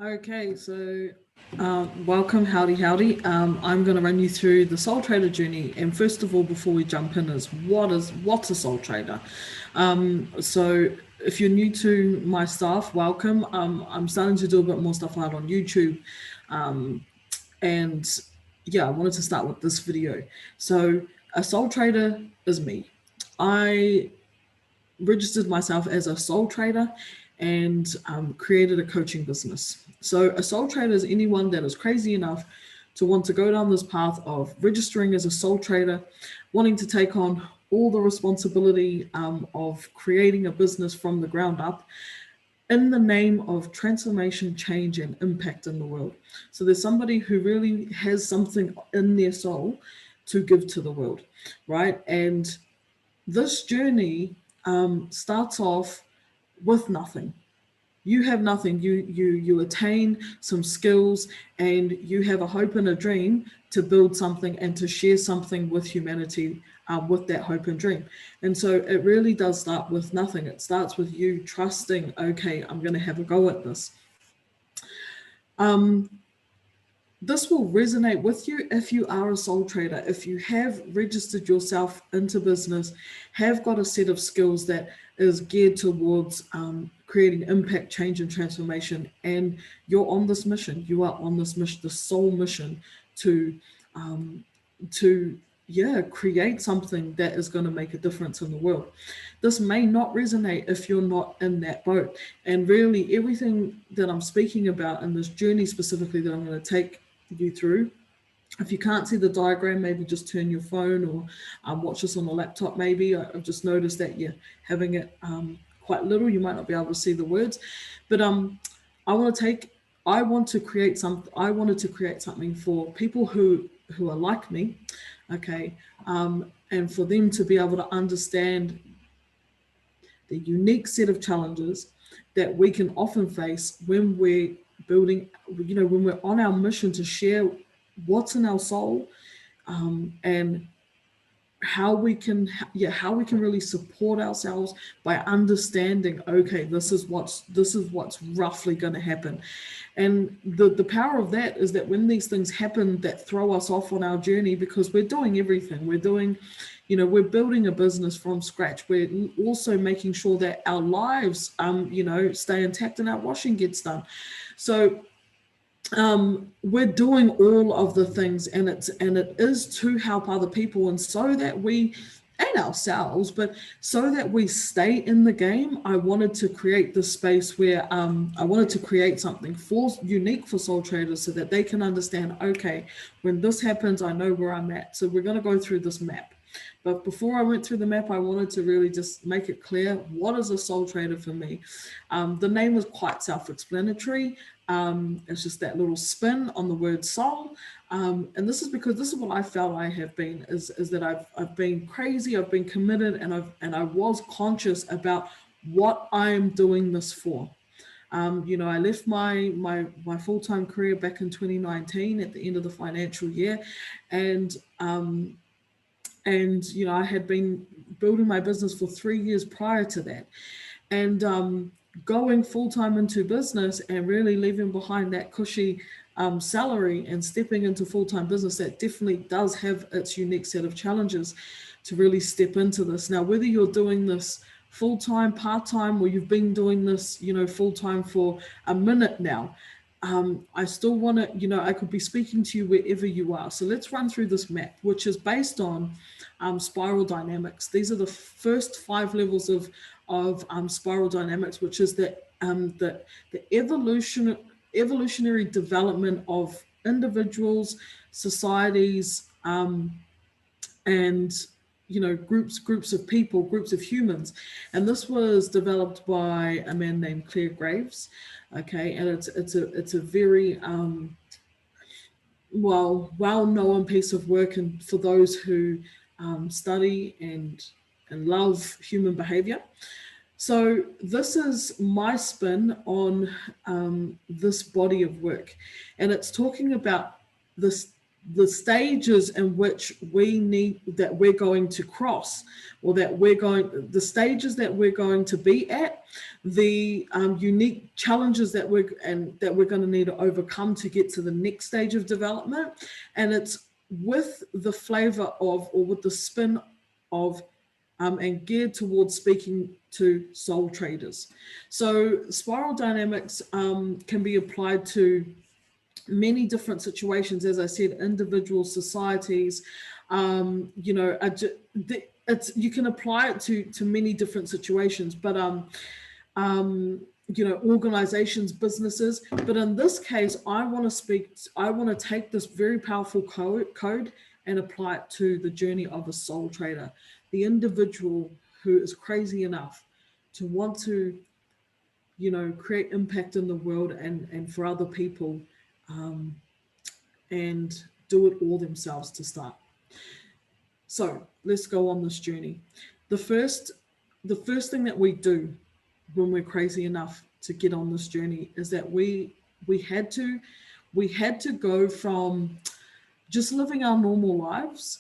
Okay, so welcome, howdy, howdy. I'm going to run you through the Soul Trader journey. And first of all, before we jump in, is what's a Soul Trader? So if you're new to my stuff, welcome. I'm starting to do a bit more stuff out on YouTube, um, and yeah, I wanted to start with this video. So a Soul Trader is me. I registered myself as a sole trader and created a coaching business. So, a sole trader is anyone that is crazy enough to want to go down this path of registering as a sole trader, wanting to take on all the responsibility of creating a business from the ground up in the name of transformation, change, and impact in the world. So, there's somebody who really has something in their soul to give to the world, right? And this journey starts off with nothing. You have nothing. You attain some skills, and you have a hope and a dream to build something and to share something with humanity, with that hope and dream. And so it really does start with nothing. It starts with you trusting, okay, I'm going to have a go at this. Um, this will resonate with you if you are a sole trader, if you have registered yourself into business, have got a set of skills that is geared towards creating impact, change, and transformation, and you're on this mission. You are on this mission, the sole mission to um, to yeah, create something that is going to make a difference in the world. This may not resonate if you're not in that boat. And really, everything that I'm speaking about in this journey specifically that I'm going to take you through, if you can't see the diagram, maybe just turn your phone or watch this on a laptop. Maybe I've just noticed that you're having it quite little. You might not be able to see the words, but I want to take. I want to create some. I wanted to create something for people who are like me, okay, and for them to be able to understand the unique set of challenges that we can often face when we're building, when we're on our mission to share what's in our soul, and how we can really support ourselves by understanding, okay, this is what's roughly going to happen. And the power of that is that when these things happen that throw us off on our journey, because we're doing everything, we're building a business from scratch. We're also making sure that our lives stay intact and our washing gets done. So we're doing all of the things, and it is to help other people, and so that we and ourselves, but so that we stay in the game. I wanted to create this space where I wanted to create something unique for soul traders, so that they can understand, okay, when this happens, I know where I'm at. So we're going to go through this map. But before I went through the map, I wanted to really just make it clear, what is a soul trader for me? The name was quite self-explanatory. It's just that little spin on the word soul. And this is because this is what I felt I have been, is that I've been crazy, I've been committed, and I was conscious about what I'm doing this for. I left my full-time career back in 2019 at the end of the financial year, and I had been building my business for 3 years prior to that, and going full-time into business and really leaving behind that cushy salary and stepping into full-time business, that definitely does have its unique set of challenges to really step into this. Now, whether you're doing this full-time, part-time, or you've been doing this full-time for a minute now, I still want to, I could be speaking to you wherever you are. So let's run through this map, which is based on spiral dynamics. These are the first 5 levels of spiral dynamics, which is the evolutionary development of individuals, societies, and groups of people, groups of humans. And this was developed by a man named Claire Graves. Okay, and it's a very well-known piece of work, and for those who study and love human behavior. So this is my spin on this body of work, and it's talking about this the stages in which we're going to cross, or the stages that we're going to be at, the unique challenges that we're going to need to overcome to get to the next stage of development. And it's with the flavor of, or with the spin of, and geared towards speaking to soul traders. So spiral dynamics can be applied to many different situations, as I said, individuals, societies, you know, you can apply it to many different situations, but you know, organizations, businesses. But in this case, I want to take this very powerful code and apply it to the journey of a soul trader, the individual who is crazy enough to want to, you know, create impact in the world and for other people, and do it all themselves to start. So let's go on this journey. The first thing that we do when we're crazy enough to get on this journey is that we had to go from just living our normal lives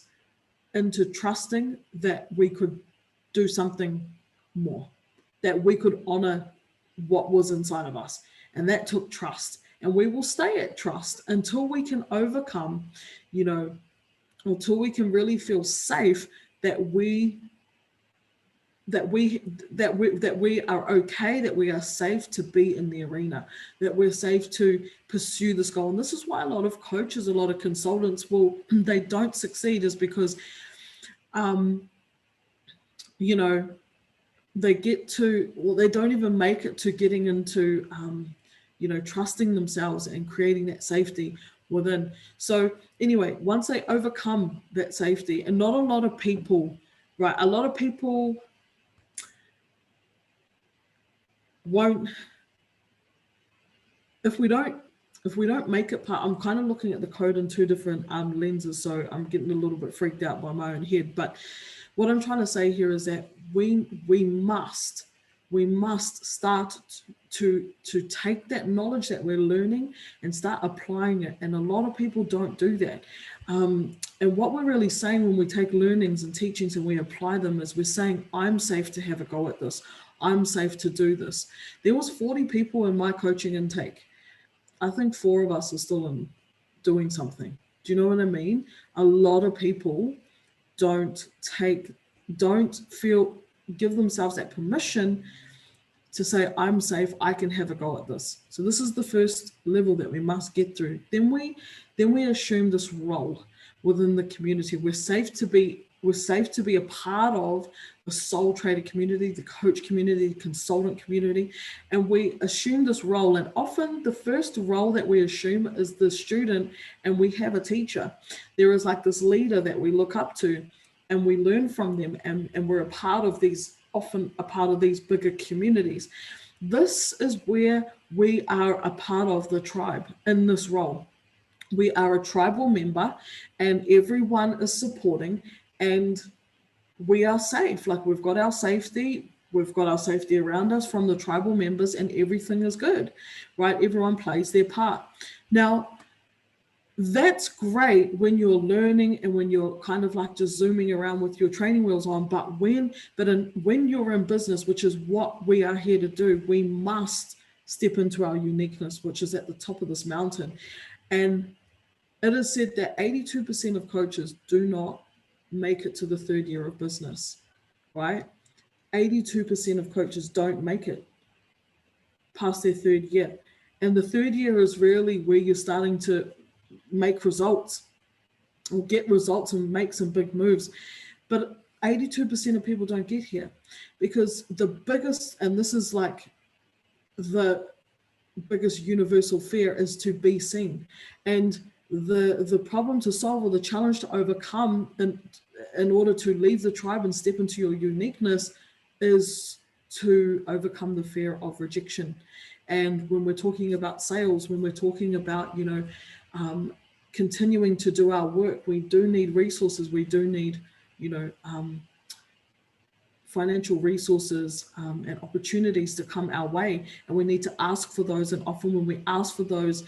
into trusting that we could do something more, that we could honor what was inside of us. And that took trust. And we will stay at trust until we can overcome, you know, until we can really feel safe that we are okay, that we are safe to be in the arena, that we're safe to pursue this goal. And this is why a lot of coaches, a lot of consultants they don't succeed, is because, you know, they don't even make it to getting into, you know, trusting themselves and creating that safety within. So anyway, once they overcome that safety, and not a lot of people, right? A lot of people won't, if we don't make it part, I'm kind of looking at the code in two different lenses, so I'm getting a little bit freaked out by my own head. But what I'm trying to say here is that we must start to take that knowledge that we're learning and start applying it. And a lot of people don't do that. And what we're really saying when we take learnings and teachings and we apply them is we're saying, I'm safe to have a go at this. I'm safe to do this. There was 40 people in my coaching intake. I think 4 of us are still in doing something. Do you know what I mean? A lot of people don't give themselves that permission to say, I'm safe, I can have a go at this. So this is the first level that we must get through. Then we assume this role within the community. We're safe to be a part of the soul trader community, the coach community, the consultant community, and we assume this role. And often the first role that we assume is the student, and we have a teacher. There is like this leader that we look up to, and we learn from them, and we're often a part of these bigger communities. This is where we are a part of the tribe in this role. We are a tribal member, and everyone is supporting, and we are safe. Like, we've got our safety around us from the tribal members, and everything is good, right? Everyone plays their part. Now, that's great when you're learning and when you're kind of like just zooming around with your training wheels on, but when you're in business, which is what we are here to do, we must step into our uniqueness, which is at the top of this mountain. And it is said that 82% of coaches do not make it to the 3rd year of business, right? 82% of coaches don't make it past their 3rd year. And the 3rd year is really where you're starting to make results or get results and make some big moves. But 82% of people don't get here because the biggest, and this is like the biggest universal fear, is to be seen. And the problem to solve, or the challenge to overcome in order to leave the tribe and step into your uniqueness, is to overcome the fear of rejection. And when we're talking about sales, when we're talking about, continuing to do our work, we do need resources. We do need, financial resources and opportunities to come our way, and we need to ask for those. And often when we ask for those,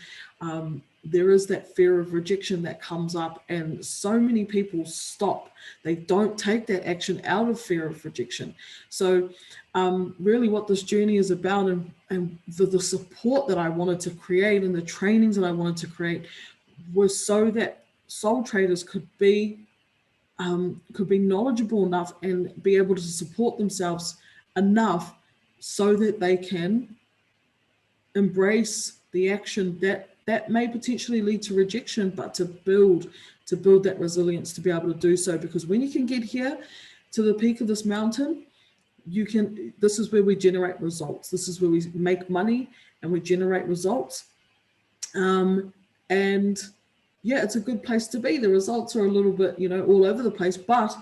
there is that fear of rejection that comes up, and so many people stop. They don't take that action out of fear of rejection. So really what this journey is about, and the support that I wanted to create and the trainings that I wanted to create was so that soul traders could be knowledgeable enough and be able to support themselves enough so that they can embrace the action that may potentially lead to rejection, but to build that resilience to be able to do so. Because when you can get here to the peak of this mountain, this is where we generate results. This is where we make money and we generate results. And yeah, it's a good place to be. The results are a little bit, all over the place, but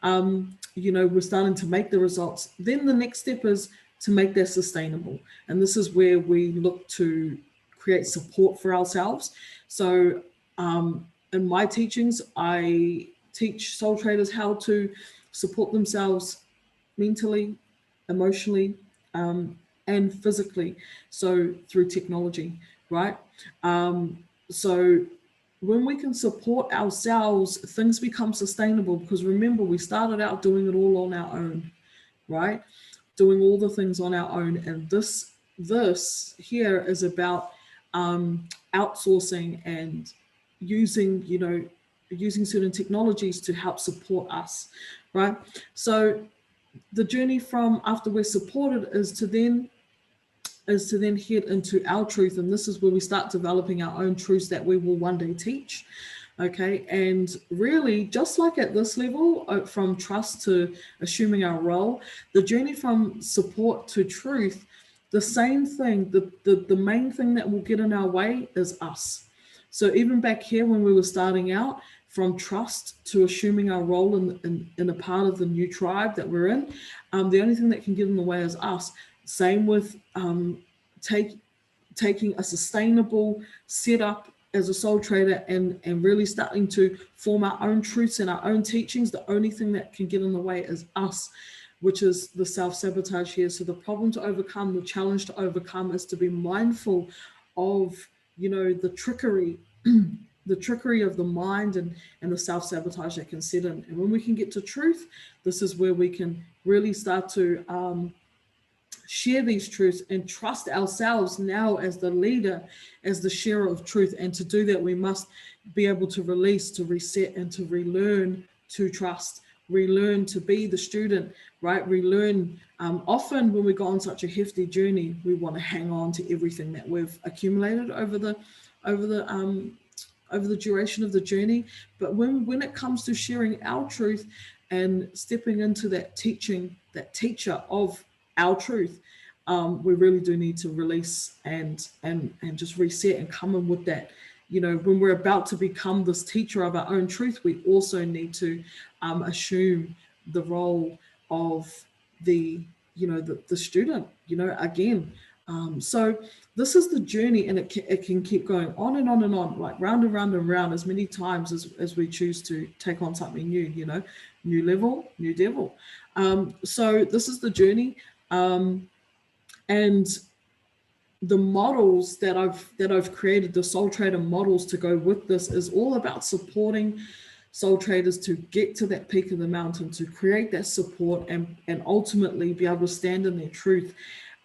we're starting to make the results. Then the next step is to make that sustainable. And this is where we look to create support for ourselves. So in my teachings, I teach soul traders how to support themselves mentally, emotionally, and physically. So through technology, right? So when we can support ourselves, things become sustainable, because remember, we started out doing it all on our own, right? Doing all the things on our own. And this here is about outsourcing and using certain technologies to help support us, right? So the journey from after we're supported is to then head into our truth. And this is where we start developing our own truths that we will one day teach. Okay. And really, just like at this level, from trust to assuming our role, the journey from support to truth, the same thing, the main thing that will get in our way is us. So even back here when we were starting out, from trust to assuming our role in a part of the new tribe that we're in, the only thing that can get in the way is us. Same with taking a sustainable setup as a soul trader and really starting to form our own truths and our own teachings. The only thing that can get in the way is us, which is the self-sabotage here. So the problem to overcome, the challenge to overcome, is to be mindful of, the trickery, the trickery of the mind and the self-sabotage that can set in. And when we can get to truth, this is where we can really start to share these truths and trust ourselves now as the leader, as the sharer of truth. And to do that, we must be able to release, to reset, and to relearn to trust, relearn to be the student, right? Relearn. Often when we go on such a hefty journey, we want to hang on to everything that we've accumulated over the duration of the journey. But when it comes to sharing our truth and stepping into that teacher of our truth, we really do need to release and just reset and come in with that. When we're about to become this teacher of our own truth, we also need to assume the role of the student, again. So this is the journey, and it can keep going on and on and on, like round and round and round, as many times as we choose to take on something new, new level, new devil. So this is the journey. And the models that I've created, the soul trader models to go with this, is all about supporting soul traders to get to that peak of the mountain, to create that support and ultimately be able to stand in their truth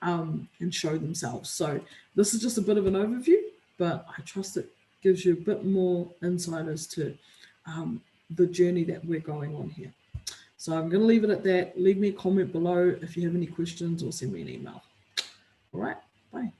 and show themselves. So this is just a bit of an overview, but I trust it gives you a bit more insight as to the journey that we're going on here. So I'm going to leave it at that. Leave me a comment below if you have any questions, or send me an email. All right, bye.